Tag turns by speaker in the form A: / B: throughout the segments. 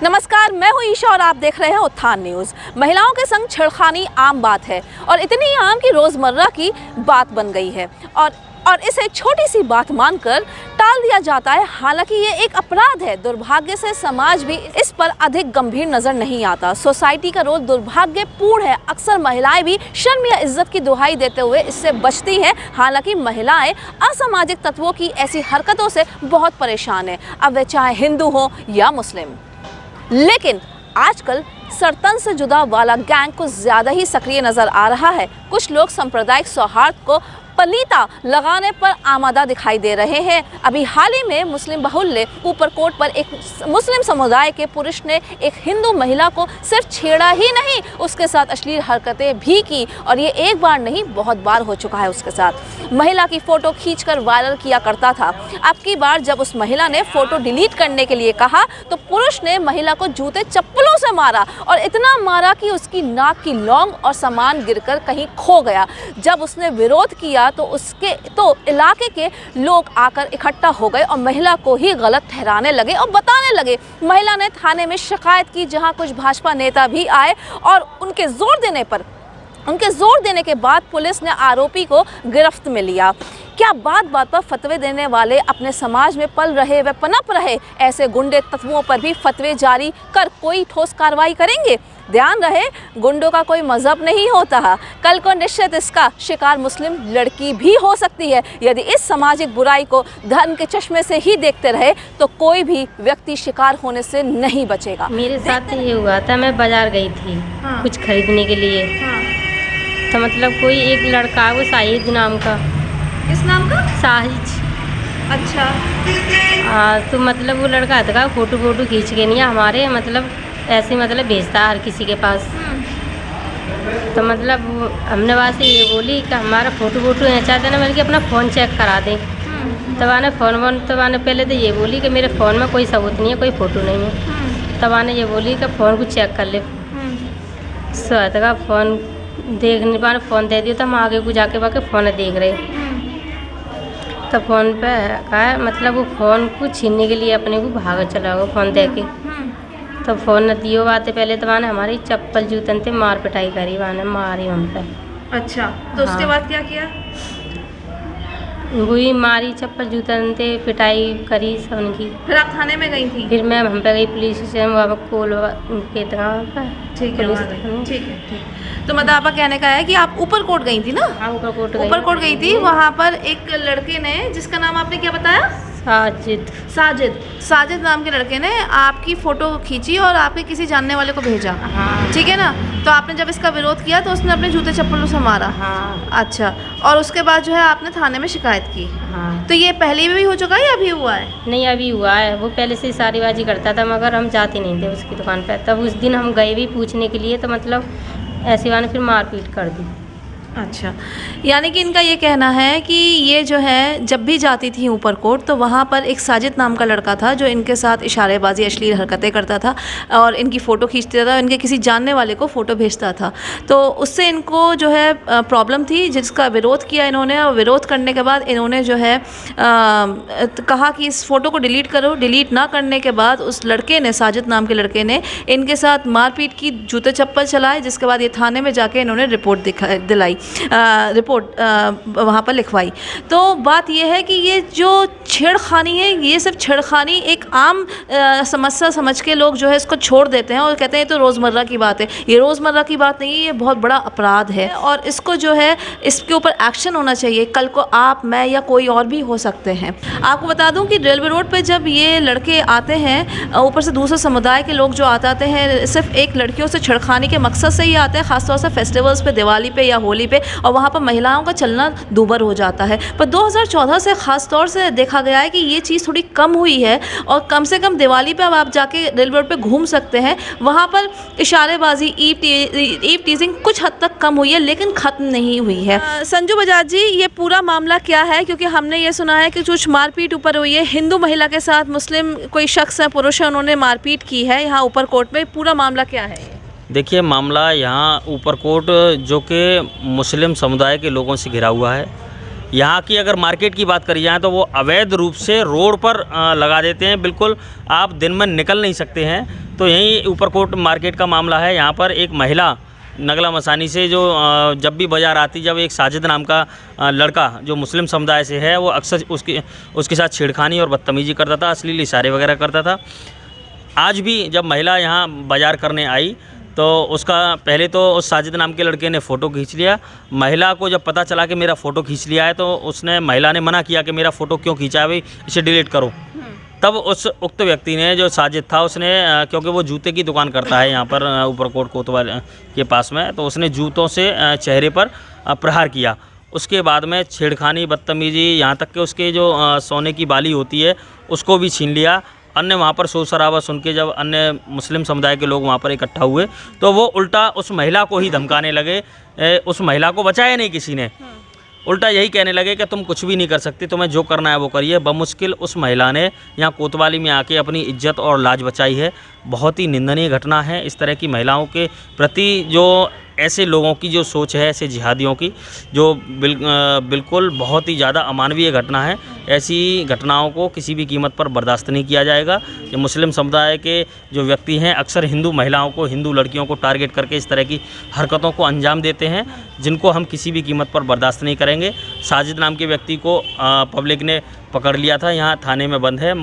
A: नमस्कार, मैं हूं ईशा और आप देख रहे हैं उत्थान न्यूज़। महिलाओं के संग छेड़खानी आम बात है और इतनी आम कि रोज़मर्रा की बात बन गई है और इसे छोटी सी बात मानकर टाल दिया जाता है। हालांकि ये एक अपराध है। दुर्भाग्य से समाज भी इस पर अधिक गंभीर नजर नहीं आता। सोसाइटी का रोल दुर्भाग्यपूर्ण है। अक्सर महिलाएं भी शर्म या इज्जत की दुहाई देते हुए इससे बचती हैं। हालांकि महिलाएं असामाजिक तत्वों की ऐसी हरकतों से बहुत परेशान है, अब वे चाहे हिंदू हो या मुस्लिम। लेकिन आजकल सरतन से जुदा वाला गैंग कुछ ज़्यादा ही सक्रिय नज़र आ रहा है। कुछ लोग सांप्रदायिक सौहार्द को पलीता लगाने पर आमादा दिखाई दे रहे हैं। अभी हाल ही में मुस्लिम बाहुल्य ऊपरकोट पर एक मुस्लिम समुदाय के पुरुष ने एक हिंदू महिला को सिर्फ छेड़ा ही नहीं, उसके साथ अश्लील हरकतें भी की और ये एक बार नहीं बहुत बार हो चुका है। उसके साथ महिला की फ़ोटो खींचकर वायरल किया करता था। अब की बार जब उस महिला ने फ़ोटो डिलीट करने के लिए कहा तो पुरुष ने महिला को जूते चप्पलों से मारा और इतना मारा कि उसकी नाक की लौंग और सामान गिरकर कहीं खो गया। जब उसने विरोध किया तो इलाके के लोग आकर इकट्ठा हो गए और महिला को ही गलत ठहराने लगे और बताने लगे। महिला ने थाने में शिकायत की, जहां कुछ भाजपा नेता भी आए और उनके जोर देने के बाद पुलिस ने आरोपी को गिरफ्त में लिया। क्या बात बात पर फतवे देने वाले अपने समाज में पल रहे व पनप रहे ऐसे गुंडे तत्वों पर भी फतवे जारी कर कोई ठोस कार्रवाई करेंगे? ध्यान रहे, गुंडों का कोई मजहब नहीं होता। कल को निश्चित इसका शिकार मुस्लिम लड़की भी हो सकती है। यदि इस सामाजिक बुराई को धर्म के चश्मे से ही देखते रहे तो कोई भी व्यक्ति शिकार होने से नहीं बचेगा।
B: मेरे साथ ये हुआ था, मैं बाजार गई थी कुछ खरीदने के लिए। तो मतलब कोई एक लड़का, वो शाहिद नाम का।
A: किस नाम का?
B: साहिज।
A: अच्छा।
B: तो मतलब वो लड़का था, फोटो खींच के नहीं हमारे मतलब ऐसे मतलब भेजता हर किसी के पास। तो मतलब हमने वहाँ से ये बोली कि हमारा फ़ोटो चाहते ना, मैंने कि अपना फ़ोन चेक करा दें। तब आने फ़ोन पहले तो ये बोली कि मेरे फ़ोन में कोई सबूत नहीं है, कोई फ़ोटो नहीं है। तब आने ये बोली कि फ़ोन को चेक कर ले। स्वात का फ़ोन देख नहीं पाने, फ़ोन दे दिया तो हम आगे को जाके वाके फ़ोन देख रहे। तो फ़ोन पे कहा मतलब वो फ़ोन को छीनने के लिए अपने को भाग चला गया फ़ोन दे के। तो फ़ोन न दियो बात पहले तो वहाँ हमारी चप्पल जूतन से मार पिटाई करी, वहाँ मारी हम पे।
A: अच्छा, तो उसके बाद क्या किया?
B: वही मारी, चप्पल जूतन से पिटाई करी सब उनकी।
A: फिर आप थाने में गई थी?
B: फिर मैं हम पे गई पुलिस स्टेशन, वहाँ कोल के
A: ठीक है, ठीक है। तो मतलब आपका कहने का है कि आप ऊपरकोट गई थी ना?
B: हाँ,
A: ऊपरकोट गई थी। वहाँ पर एक लड़के ने, जिसका नाम आपने क्या बताया? साजिद नाम के लड़के ने आपकी फ़ोटो खींची और आपके किसी जानने वाले को भेजा।
B: हाँ।
A: ठीक है ना? तो आपने जब इसका विरोध किया तो उसने अपने जूते चप्पलों से मारा।
B: हाँ।
A: अच्छा, और उसके बाद जो है आपने थाने में शिकायत की।
B: हाँ।
A: तो ये पहले भी हो चुका है या अभी हुआ है?
B: नहीं, अभी हुआ है। वो पहले से सारीबाजी करता था मगर हम जाते नहीं थे उसकी दुकान पर। तब उस दिन हम गए भी पूछने के लिए, तो मतलब ऐसे वाले फिर मारपीट कर दी।
A: अच्छा, यानी कि इनका ये कहना है कि ये जो है जब भी जाती थी ऊपरकोट तो वहाँ पर एक साजिद नाम का लड़का था जो इनके साथ इशारेबाजी अश्लील हरकतें करता था और इनकी फ़ोटो खींचता था, इनके किसी जानने वाले को फ़ोटो भेजता था। तो उससे इनको जो है प्रॉब्लम थी, जिसका विरोध किया इन्होंने। और विरोध करने के बाद इन्होंने जो है कहा कि इस फ़ोटो को डिलीट करो। डिलीट ना करने के बाद उस लड़के ने, साजिद नाम के लड़के ने इनके साथ मारपीट की, जूते चप्पल चलाए, जिसके बाद ये थाने में जाके इन्होंने रिपोर्ट वहाँ पर लिखवाई। तो बात यह है कि ये जो छेड़खानी है, ये सिर्फ छेड़खानी एक आम समस्या समझ के लोग जो है इसको छोड़ देते हैं और कहते हैं तो रोज़मर्रा की बात है। ये रोज़मर्रा की बात नहीं है, ये बहुत बड़ा अपराध है और इसको जो है इसके ऊपर एक्शन होना चाहिए। कल को आप, मैं या कोई और भी हो सकते हैं। आपको बता दूं कि रेलवे रोड पे जब ये लड़के आते हैं, ऊपर से दूसरे समुदाय के लोग जो आते हैं, सिर्फ एक लड़कियों से छेड़खानी के मकसद से ही आते हैं, ख़ासतौर से फेस्टिवल्स पे, दिवाली पे या होली पे, और वहाँ पर महिलाओं का चलना दूभर हो जाता है। पर 2014 से ख़ास तौर से देखा गया है कि ये चीज़ थोड़ी कम हुई है और कम से कम दिवाली पे अब आप जाके रेलवे रोड पे घूम सकते हैं। वहाँ पर इशारेबाजी, ईव टीजिंग कुछ हद तक कम हुई है लेकिन ख़त्म नहीं हुई है। संजू बजाज जी, ये पूरा मामला क्या है? क्योंकि हमने ये सुना है कि कुछ मारपीट ऊपर हुई है हिंदू महिला के साथ, मुस्लिम कोई शख्स है, पुरुष है, उन्होंने मारपीट की है यहाँ ऊपरकोट में। पूरा मामला क्या है?
C: देखिए, मामला यहाँ ऊपरकोट जो कि मुस्लिम समुदाय के लोगों से घिरा हुआ है। यहाँ की अगर मार्केट की बात करी जाए तो वो अवैध रूप से रोड पर लगा देते हैं, बिल्कुल आप दिन में निकल नहीं सकते हैं। तो यहीं ऊपरकोट मार्केट का मामला है। यहाँ पर एक महिला नगला मसानी से जो जब भी बाज़ार आती, जब एक साजिद नाम का लड़का जो मुस्लिम समुदाय से है, वो अक्सर उसके साथ छेड़खानी और बदतमीज़ी करता था, अश्लील इशारे वगैरह करता था। आज भी जब महिला यहाँ बाज़ार करने आई तो उसका पहले तो उस साजिद नाम के लड़के ने फ़ोटो खींच लिया। महिला को जब पता चला कि मेरा फ़ोटो खींच लिया है तो महिला ने मना किया कि मेरा फ़ोटो क्यों खींचा है भाई, इसे डिलीट करो। तब उस उक्त व्यक्ति ने, जो साजिद था, उसने क्योंकि वो जूते की दुकान करता है यहाँ पर ऊपरकोट कोतवाल के पास में, तो उसने जूतों से चेहरे पर प्रहार किया। उसके बाद में छेड़खानी, बदतमीज़ी, यहाँ तक कि उसके जो सोने की बाली होती है उसको भी छीन लिया। अन्य वहाँ पर शोर शराबा सुन के जब अन्य मुस्लिम समुदाय के लोग वहाँ पर इकट्ठा हुए तो वो उल्टा उस महिला को ही धमकाने लगे। उस महिला को बचाया नहीं किसी ने, उल्टा यही कहने लगे कि तुम कुछ भी नहीं कर सकती, तुम्हें जो करना है वो करिए। बमुश्किल उस महिला ने यहाँ कोतवाली में आके अपनी इज्जत और लाज बचाई है। बहुत ही निंदनीय घटना है। इस तरह की महिलाओं के प्रति जो ऐसे लोगों की जो सोच है, ऐसे जिहादियों की, जो बिल्कुल बहुत ही ज़्यादा अमानवीय घटना है। ऐसी घटनाओं को किसी भी कीमत पर बर्दाश्त नहीं किया जाएगा। ये मुस्लिम समुदाय के जो व्यक्ति हैं अक्सर हिंदू महिलाओं को, हिंदू लड़कियों को टारगेट करके इस तरह की हरकतों को अंजाम देते हैं, जिनको हम किसी भी कीमत पर बर्दाश्त नहीं करेंगे। साजिद नाम के व्यक्ति को पब्लिक ने पकड़ लिया था, यहाँ थाने में बंद है,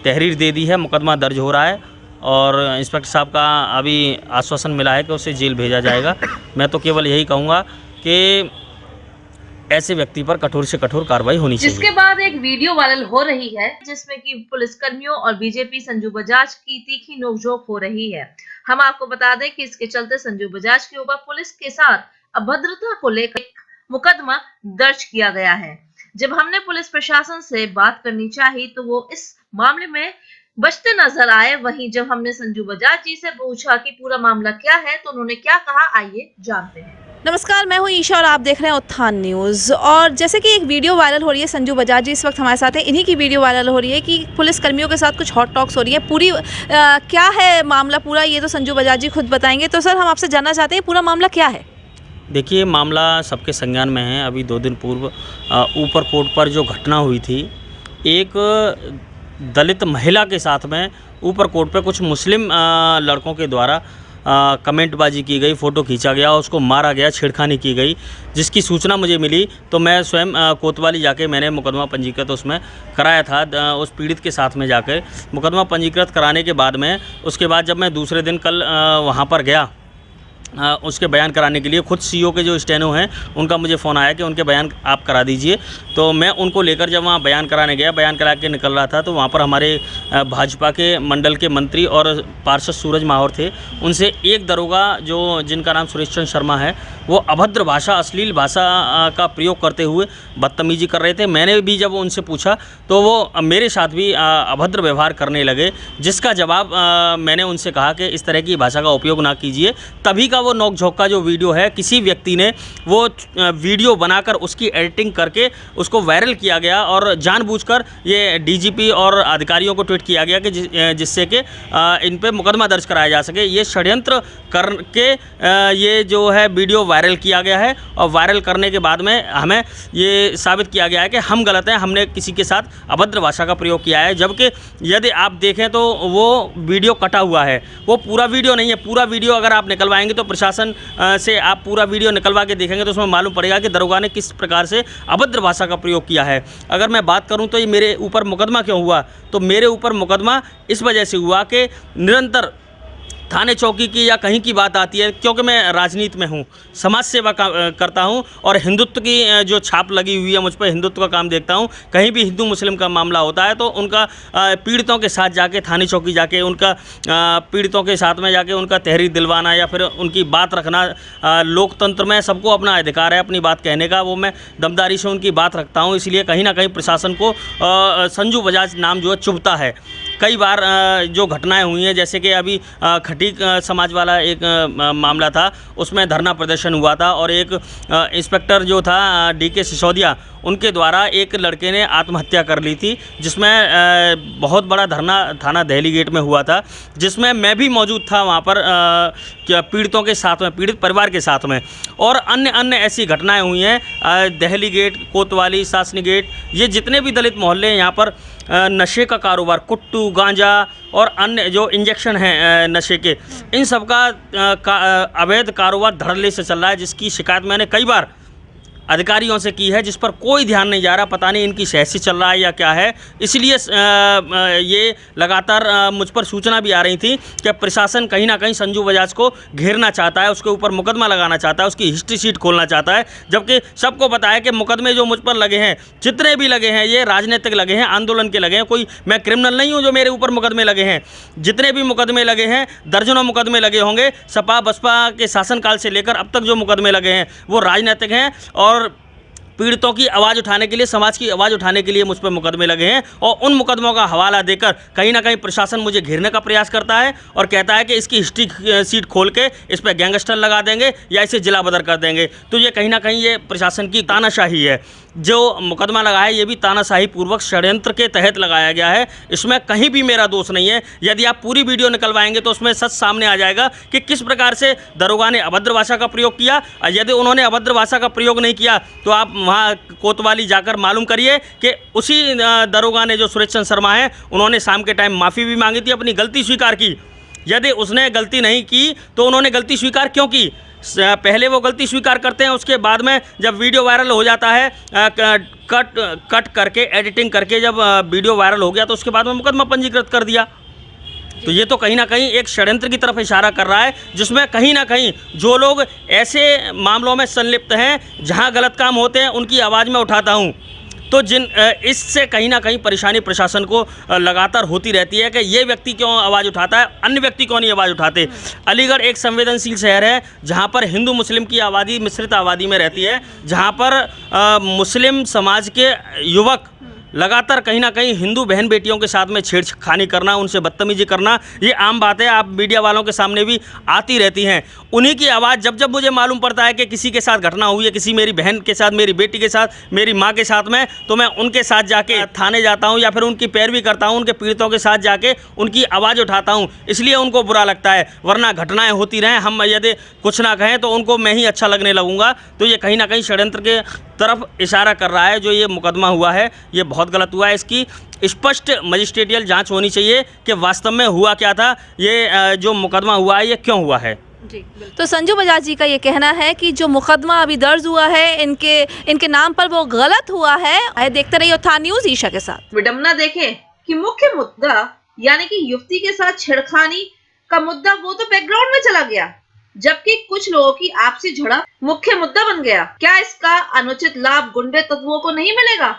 C: तहरीर दे दी है, मुकदमा दर्ज हो रहा है और इंस्पेक्टर साहब का अभी आश्वासन मिला है कि उसे जेल भेजा जाएगा। मैं तो केवल यही कहूँगा कि ऐसे व्यक्ति पर कठोर से कठोर कार्रवाई होनी चाहिए।
A: जिसके बाद एक वीडियो वायरल हो रही है जिसमें कि पुलिसकर्मियों और बीजेपी संजू बजाज की तीखी नोकझोंक हो रही है। हम आपको बता दें कि इसके चलते संजू बजाज के ऊपर पुलिस के साथ अभद्रता को लेकर मुकदमा दर्ज किया गया है। जब हमने पुलिस प्रशासन से बात करनी चाही तो वो इस मामले में बचते नजर आए। वहीं जब हमने संजू बजाज जी से पूछा कि पूरा मामला क्या है तो उन्होंने क्या कहा, आइए जानते हैं। नमस्कार, मैं हूं ईशा और आप देख रहे हैं उत्थान न्यूज़। और जैसे कि एक वीडियो वायरल हो रही है, संजू बजाज जी इस वक्त हमारे साथ है, इन्हीं की वीडियो वायरल हो रही है कि पुलिस कर्मियों के साथ कुछ हॉट टॉक्स हो रही है। पूरी क्या है मामला पूरा, ये तो संजू बजाज जी खुद बताएंगे। तो सर, हम आपसे जानना चाहते हैं पूरा मामला क्या है।
C: देखिए, मामला सबके संज्ञान में है। अभी 2 दिन पूर्व ऊपरकोट पर जो घटना हुई थी, एक दलित महिला के साथ में ऊपरकोट पे कुछ मुस्लिम लड़कों के द्वारा कमेंटबाजी की गई, फ़ोटो खींचा गया, उसको मारा गया, छेड़खानी की गई। जिसकी सूचना मुझे मिली तो मैं स्वयं कोतवाली जाके मैंने मुकदमा पंजीकृत उसमें कराया था। उस पीड़ित के साथ में जाकर मुकदमा पंजीकृत कराने के बाद में, उसके बाद जब मैं दूसरे दिन कल वहाँ पर गया उसके बयान कराने के लिए, खुद सीईओ के जो स्टेनो हैं उनका मुझे फ़ोन आया कि उनके बयान आप करा दीजिए। तो मैं उनको लेकर जब वहाँ बयान कराने गया, बयान करा के निकल रहा था तो वहाँ पर हमारे भाजपा के मंडल के मंत्री और पार्षद सूरज माहौर थे। उनसे एक दरोगा जो जिनका नाम सुरेश चंद्र शर्मा है, वो अभद्र भाषा, अश्लील भाषा का प्रयोग करते हुए बदतमीजी कर रहे थे। मैंने भी जब उनसे पूछा तो वो मेरे साथ भी अभद्र व्यवहार करने लगे, जिसका जवाब मैंने उनसे कहा कि इस तरह की भाषा का उपयोग ना कीजिए। तभी का वो नोकझोंक का जो वीडियो है, किसी व्यक्ति ने वो वीडियो बनाकर उसकी एडिटिंग करके उसको वायरल किया गया और जानबूझकर ये डीजीपी और अधिकारियों को ट्वीट किया गया कि जिससे कि इन पे मुकदमा दर्ज कराया जा सके। ये षड्यंत्र करके ये जो है वीडियो वायरल किया गया है और वायरल करने के बाद में हमें ये साबित किया गया है कि हम गलत हैं, हमने किसी के साथ अभद्र भाषा का प्रयोग किया है। जबकि यदि आप देखें तो वो वीडियो कटा हुआ है, वो पूरा वीडियो नहीं है। पूरा वीडियो अगर आप निकलवाएंगे तो प्रशासन से आप पूरा वीडियो निकलवा के देखेंगे तो उसमें मालूम पड़ेगा कि दरोगा ने किस प्रकार से अभद्र भाषा का प्रयोग किया है। अगर मैं बात करूं तो ये मेरे ऊपर मुकदमा क्यों हुआ, तो मेरे ऊपर मुकदमा इस वजह से हुआ कि निरंतर थाने चौकी की या कहीं की बात आती है, क्योंकि मैं राजनीति में हूँ, समाज सेवा करता हूँ और हिंदुत्व की जो छाप लगी हुई है मुझ पर, हिंदुत्व का काम देखता हूँ। कहीं भी हिंदू मुस्लिम का मामला होता है तो उनका पीड़ितों के साथ जाके, थाने चौकी जाके उनका पीड़ितों के साथ में जाके उनका तहरीर दिलवाना या फिर उनकी बात रखना, लोकतंत्र में सबको अपना अधिकार है अपनी बात कहने का, वो मैं दमदारी से उनकी बात रखता हूँ। इसलिए कहीं ना कहीं प्रशासन को संजू बजाज नाम जो है चुभता है। कई बार जो घटनाएं हुई हैं, जैसे कि अभी खटीक समाज वाला एक मामला था, उसमें धरना प्रदर्शन हुआ था और एक इंस्पेक्टर जो था DK सिसोदिया, उनके द्वारा एक लड़के ने आत्महत्या कर ली थी, जिसमें बहुत बड़ा धरना थाना देहली गेट में हुआ था, जिसमें मैं भी मौजूद था वहाँ पर पीड़ितों के साथ में, पीड़ित परिवार के साथ में। और अन्य ऐसी घटनाएं हुई हैं देहली गेट, कोतवाली, शासनी गेट, ये जितने भी दलित मोहल्ले हैं यहाँ पर नशे का कारोबार, कुट्टू, गांजा और अन्य जो इंजेक्शन हैं नशे के, इन सब का अवैध कारोबार धड़ल्ले से चल रहा है, जिसकी शिकायत मैंने कई बार अधिकारियों से की है, जिस पर कोई ध्यान नहीं जा रहा। पता नहीं इनकी सहसी चल रहा है या क्या है। इसलिए ये लगातार मुझ पर सूचना भी आ रही थी कि प्रशासन कहीं ना कहीं संजू बजाज को घेरना चाहता है, उसके ऊपर मुकदमा लगाना चाहता है, उसकी हिस्ट्री शीट खोलना चाहता है, जबकि सबको पता है कि मुकदमे जो मुझ पर लगे हैं, जितने भी लगे हैं, ये राजनीतिक लगे हैं, आंदोलन के लगे हैं। कोई मैं क्रिमिनल नहीं हूँ जो मेरे ऊपर मुकदमे लगे हैं। जितने भी मुकदमे लगे हैं, दर्जनों मुकदमे लगे होंगे, सपा बसपा के शासनकाल से लेकर अब तक जो मुकदमे लगे हैं वो राजनीतिक हैं और पीड़ितों की आवाज़ उठाने के लिए, समाज की आवाज़ उठाने के लिए मुझ पर मुकदमे लगे हैं। और उन मुकदमों का हवाला देकर कहीं ना कहीं प्रशासन मुझे घेरने का प्रयास करता है और कहता है कि इसकी हिस्ट्री सीट खोल के इस पर गैंगस्टर लगा देंगे या इसे जिला बदर कर देंगे। तो ये कहीं ना कहीं ये प्रशासन की तानाशाही है। जो मुकदमा लगा है ये भी तानाशाही पूर्वक षड्यंत्र के तहत लगाया गया है, इसमें कहीं भी मेरा दोष नहीं है। यदि आप पूरी वीडियो निकलवाएंगे तो उसमें सच सामने आ जाएगा कि किस प्रकार से दरोगा ने अभद्र भाषा का प्रयोग किया। यदि उन्होंने अभद्र भाषा का प्रयोग नहीं किया तो आप वहाँ कोतवाली जाकर मालूम करिए कि उसी दरोगा ने, जो सुरेश चंद्र शर्मा है, उन्होंने शाम के टाइम माफ़ी भी मांगी थी, अपनी गलती स्वीकार की। यदि उसने गलती नहीं की तो उन्होंने गलती स्वीकार क्यों की? पहले वो गलती स्वीकार करते हैं, उसके बाद में जब वीडियो वायरल हो जाता है, कट करके, एडिटिंग करके जब वीडियो वायरल हो गया तो उसके बाद में मुकदमा पंजीकृत कर दिया। तो ये तो कहीं ना कहीं एक षड्यंत्र की तरफ इशारा कर रहा है, जिसमें कहीं ना कहीं जो लोग ऐसे मामलों में संलिप्त हैं, जहां गलत काम होते हैं, उनकी आवाज़ मैं उठाता हूं। तो इससे कहीं ना कहीं परेशानी प्रशासन को लगातार होती रहती है कि ये व्यक्ति क्यों आवाज़ उठाता है, अन्य व्यक्ति क्यों नहीं आवाज़ उठाते। अलीगढ़ एक संवेदनशील शहर है जहाँ पर हिंदू मुस्लिम की आबादी मिश्रित आबादी में रहती है, जहाँ पर मुस्लिम समाज के युवक लगातार कहीं ना कहीं हिंदू बहन बेटियों के साथ में छेड़खानी करना, उनसे बदतमीजी करना, ये आम बात है, आप मीडिया वालों के सामने भी आती रहती हैं। उन्हीं की आवाज़ जब जब मुझे मालूम पड़ता है कि किसी के साथ घटना हुई है, किसी मेरी बहन के साथ, मेरी बेटी के साथ, मेरी माँ के साथ में, तो मैं उनके साथ जाके थाने जाता हूँ या फिर उनकी पैरवी करता हूँ, उनके पीड़ितों के साथ जाके उनकी आवाज़ उठाता हूँ। इसलिए उनको बुरा लगता है, वरना घटनाएँ होती रहें, हम यदि कुछ ना कहें तो उनको मैं ही अच्छा लगने लगूँगा। तो ये कहीं ना कहीं षड्यंत्र के तरफ इशारा कर रहा है। जो ये मुकदमा हुआ है ये बहुत गलत हुआ है, इसकी स्पष्ट मजिस्ट्रेटियल जांच होनी चाहिए कि वास्तव में हुआ क्या था, ये जो मुकदमा हुआ है ये क्यों हुआ है।
A: जी, तो संजू बजाज जी का ये कहना है कि जो मुकदमा अभी दर्ज हुआ है इनके नाम पर वो गलत हुआ है। देखते रहिए उत्थान न्यूज़ ईशा के साथ।
D: विडम्बना देखें कि मुख्य मुद्दा यानी कि युवती के साथ छेड़खानी का मुद्दा वो तो बैकग्राउंड में चला गया, जबकि कुछ लोगों की आपसी झड़प मुख्य मुद्दा बन गया। क्या इसका अनुचित लाभ गुंडे तत्वों को नहीं मिलेगा?